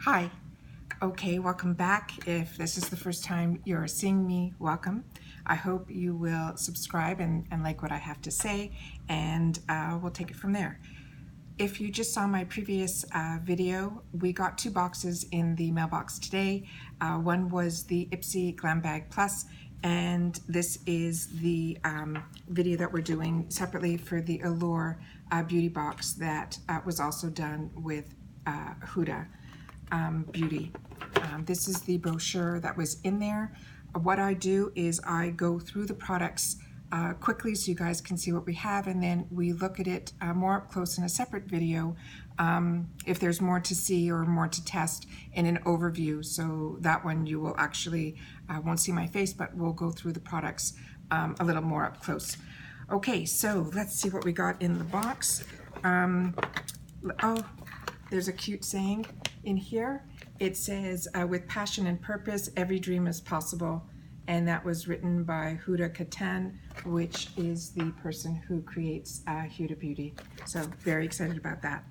Hi. Okay, welcome back. If this is the first time you're seeing me, welcome. I hope you will subscribe and like what I have to say, and we'll take it from there. If you just saw my previous video, we got 2 boxes in the mailbox today. One was the Ipsy Glam Bag Plus, and this is the video that we're doing separately for the Allure beauty box that was also done with ULTA Beauty. This is the brochure that was in there. What I do is I go through the products quickly so you guys can see what we have, and then we look at it more up close in a separate video if there's more to see or more to test in an overview. So that one you will actually won't see my face, but we'll go through the products a little more up close. Okay, so let's see what we got in the box. Oh, there's a cute saying in here. It says, with passion and purpose, every dream is possible. And that was written by Huda Kattan, which is the person who creates ULTA Beauty. So very excited about that.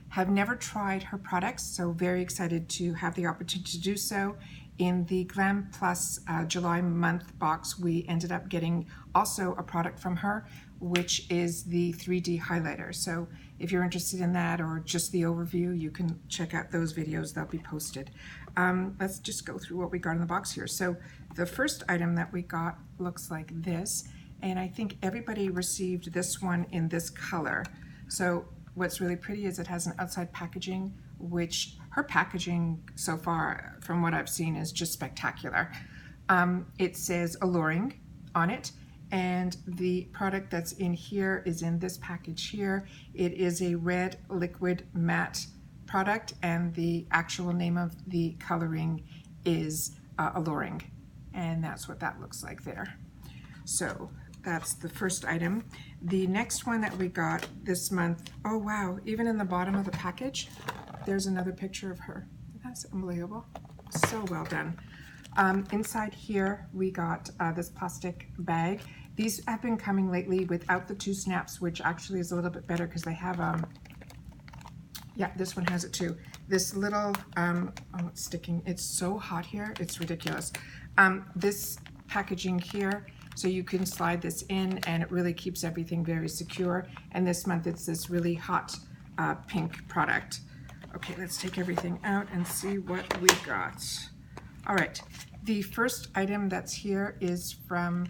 Have never tried her products, so very excited to have the opportunity to do so. In the Glam Plus July month box, we ended up getting also a product from her, which is the 3D highlighter. So if you're interested in that or just the overview, you can check out those videos. They'll be posted. Let's just go through what we got in the box here. So the first item that we got looks like this, and I think everybody received this one in this color. So what's really pretty is it has an outside packaging, which her packaging so far, from what I've seen, is just spectacular. It says Alluring on it, and the product that's in here is in this package here. It is a red liquid matte product, and the actual name of the coloring is Alluring, and that's what that looks like there. So that's the first item. The next one that we got this month, oh wow, even in the bottom of the package, there's another picture of her. That's unbelievable. So well done. Inside here, we got this plastic bag. These have been coming lately without the 2 snaps, which actually is a little bit better because they have, yeah, this one has it too. This little, oh, it's sticking. It's so hot here. It's ridiculous. This packaging here, so you can slide this in and it really keeps everything very secure. And this month it's this really hot pink product. Okay, let's take everything out and see what we got. All right, the first item that's here is from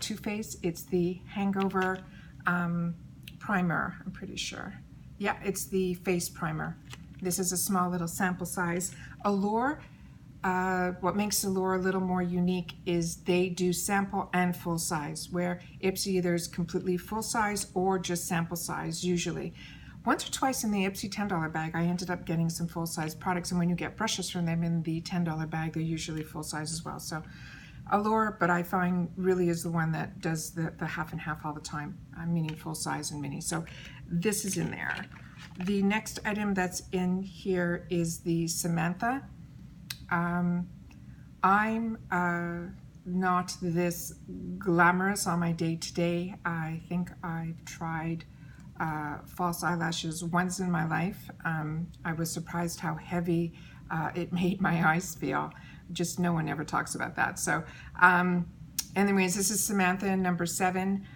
Too Faced. It's the Hangover Primer, I'm pretty sure. Yeah, it's the face primer. This is a small little sample size. Allure, what makes Allure a little more unique is they do sample and full size, where Ipsy there's completely full size or just sample size usually. Once or twice in the Ipsy $10 bag, I ended up getting some full-size products, and when you get brushes from them in the $10 bag, they're usually full-size as well. So Allure, but I find really is the one that does the half and half all the time, meaning full-size and mini. So this is in there. The next item that's in here is the Samantha. I'm not this glamorous on my day-to-day. I think I've tried false eyelashes once in my life. I was surprised how heavy it made my eyes feel. Just no one ever talks about that. So anyways, this is Samantha number 7.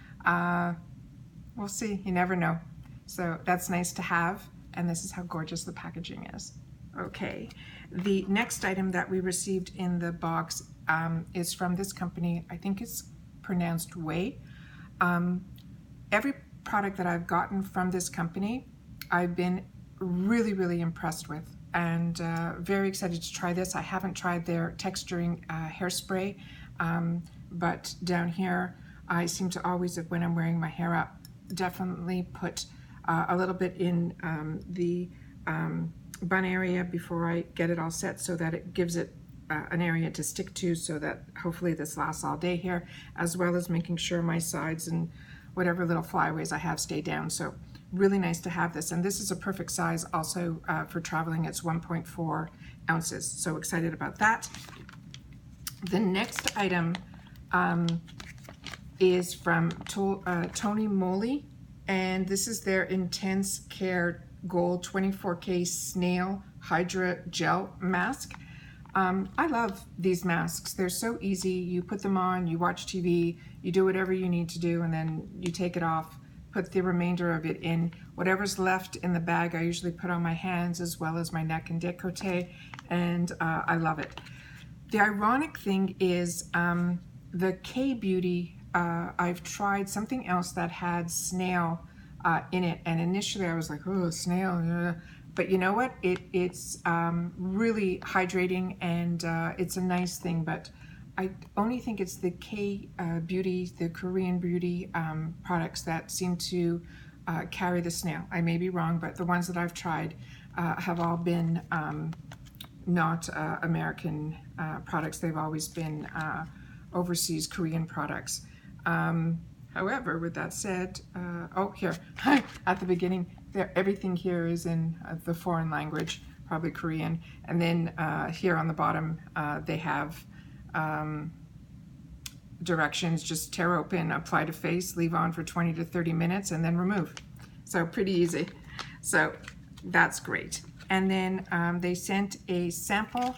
We'll see, you never know. So that's nice to have, and this is how gorgeous the packaging is. Okay, the next item that we received in the box is from this company. I think it's pronounced Way. Every product that I've gotten from this company, I've been really impressed with, and very excited to try this. I haven't tried their texturing hairspray, but down here I seem to always, when I'm wearing my hair up, definitely put a little bit in the bun area before I get it all set, so that it gives it an area to stick to, so that hopefully this lasts all day here, as well as making sure my sides and whatever little flyaways I have stay down. So really nice to have this, and this is a perfect size also for traveling. It's 1.4 ounces, so excited about that. The next item is from Tony Moly, and this is their Intense Care Gold 24K Snail Hydra Gel Mask. I love these masks. They're so easy. You put them on, you watch TV, you do whatever you need to do, and then you take it off, put the remainder of it in. Whatever's left in the bag, I usually put on my hands as well as my neck and décolleté, and I love it. The ironic thing is the K-Beauty, I've tried something else that had snail in it, and initially I was like, oh, snail, but you know what? It's really hydrating, and it's a nice thing, but I only think it's the K-Beauty, the Korean beauty products that seem to carry the snail. I may be wrong, but the ones that I've tried have all been not American products. They've always been overseas Korean products. However, with that said, oh, here, at the beginning, everything here is in the foreign language, probably Korean. And then here on the bottom, they have directions: just tear open, apply to face, leave on for 20 to 30 minutes, and then remove. So pretty easy. So that's great. And then they sent a sample,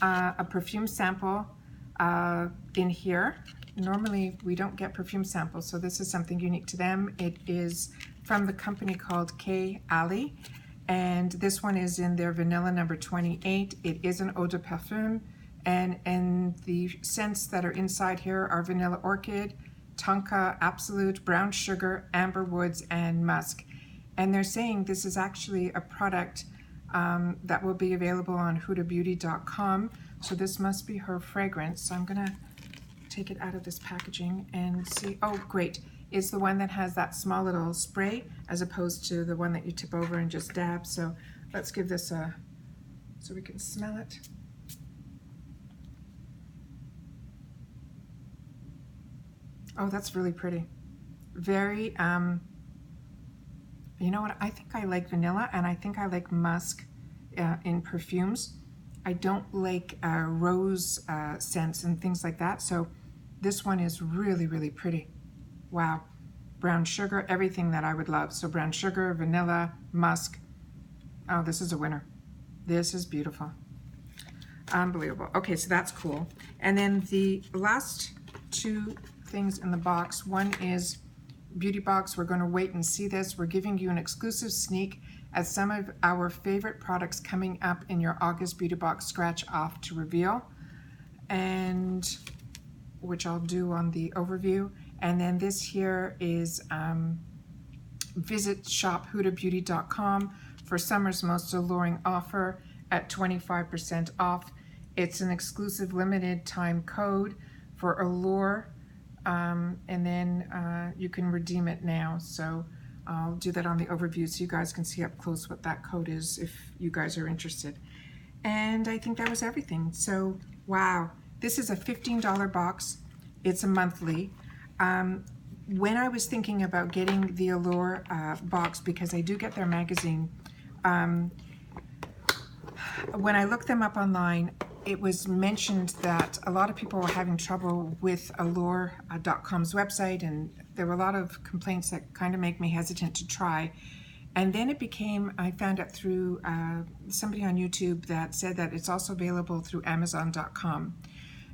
a perfume sample in here. Normally we don't get perfume samples, so this is something unique to them. It is from the company called K Ali, and this one is in their vanilla number 28. It is an eau de parfum, and the scents that are inside here are vanilla orchid, tonka, absolute, brown sugar, amber woods, and musk. And they're saying this is actually a product that will be available on hudabeauty.com. So this must be her fragrance. So I'm gonna take it out of this packaging and see. Oh, great. It's the one that has that small little spray as opposed to the one that you tip over and just dab. So let's give this a, so we can smell it. Oh, that's really pretty. Very, you know what? I think I like vanilla, and I think I like musk in perfumes. I don't like rose scents and things like that. So this one is really, really pretty. Wow. Brown sugar, everything that I would love. So brown sugar, vanilla, musk. Oh, this is a winner. This is beautiful. Unbelievable. Okay, so that's cool. And then the last two things in the box. One is Beauty Box. We're going to wait and see this. We're giving you an exclusive sneak at some of our favorite products coming up in your August Beauty Box scratch off to reveal, and which I'll do on the overview. And then this here is visit shophudabeauty.com for summer's most alluring offer at 25% off. It's an exclusive limited time code for Allure, and then you can redeem it now. So I'll do that on the overview so you guys can see up close what that code is if you guys are interested. And I think that was everything. So wow, this is a $15 box. It's a monthly. When I was thinking about getting the Allure box, because I do get their magazine, when I looked them up online, it was mentioned that a lot of people were having trouble with Allure.com's website, and there were a lot of complaints that kind of make me hesitant to try. And then it became, I found out through somebody on YouTube that said that it's also available through Amazon.com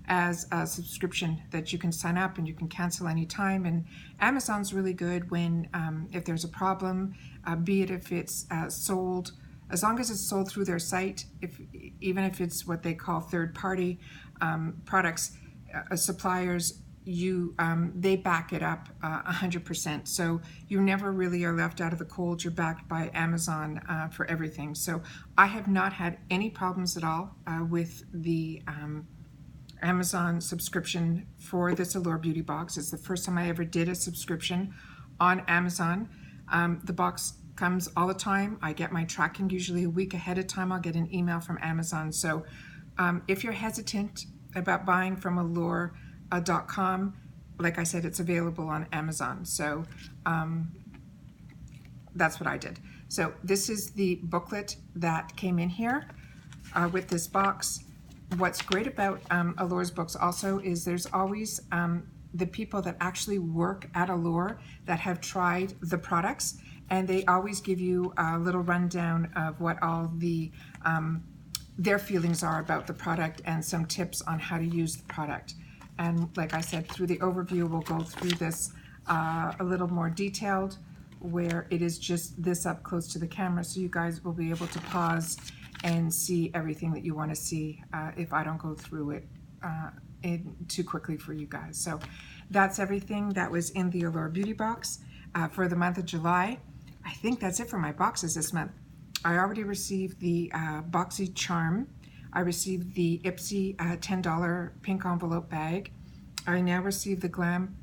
as a subscription that you can sign up and you can cancel anytime. And Amazon's really good when, if there's a problem, be it if it's sold, as long as it's sold through their site, even if it's what they call third-party products, suppliers, they back it up 100%. So you never really are left out of the cold. You're backed by Amazon for everything. So I have not had any problems at all with the Amazon subscription for this Allure Beauty Box. It's the first time I ever did a subscription on Amazon. The box comes all the time. I get my tracking usually a week ahead of time. I'll get an email from Amazon. So if you're hesitant about buying from Allure.com, like I said, it's available on Amazon. So that's what I did. So this is the booklet that came in here with this box. What's great about Allure's books also is there's always the people that actually work at Allure that have tried the products, and they always give you a little rundown of what all the their feelings are about the product and some tips on how to use the product. And like I said, through the overview, we'll go through this a little more detailed, where it is just this up close to the camera, so you guys will be able to pause and see everything that you want to see if I don't go through it too quickly for you guys. So that's everything that was in the Allure Beauty Box for the month of July. I think that's it for my boxes this month. I already received the Boxy Charm. I received the Ipsy $10 pink envelope bag. I now received the Glam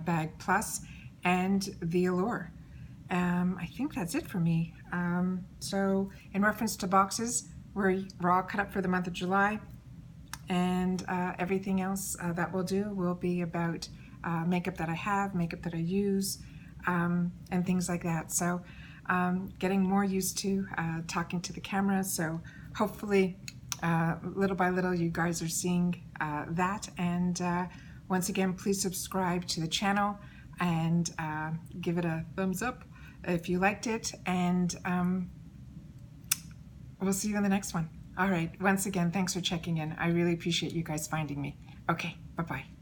Bag Plus and the Allure. I think that's it for me. So in reference to boxes, we're all cut up for the month of July, and everything else that we'll do will be about makeup that I have, makeup that I use, and things like that. So getting more used to talking to the camera, so hopefully little by little you guys are seeing that. And once again, please subscribe to the channel and give it a thumbs up if you liked it, and we'll see you in the next one. All right, once again, thanks for checking in. I really appreciate you guys finding me. Okay, bye-bye.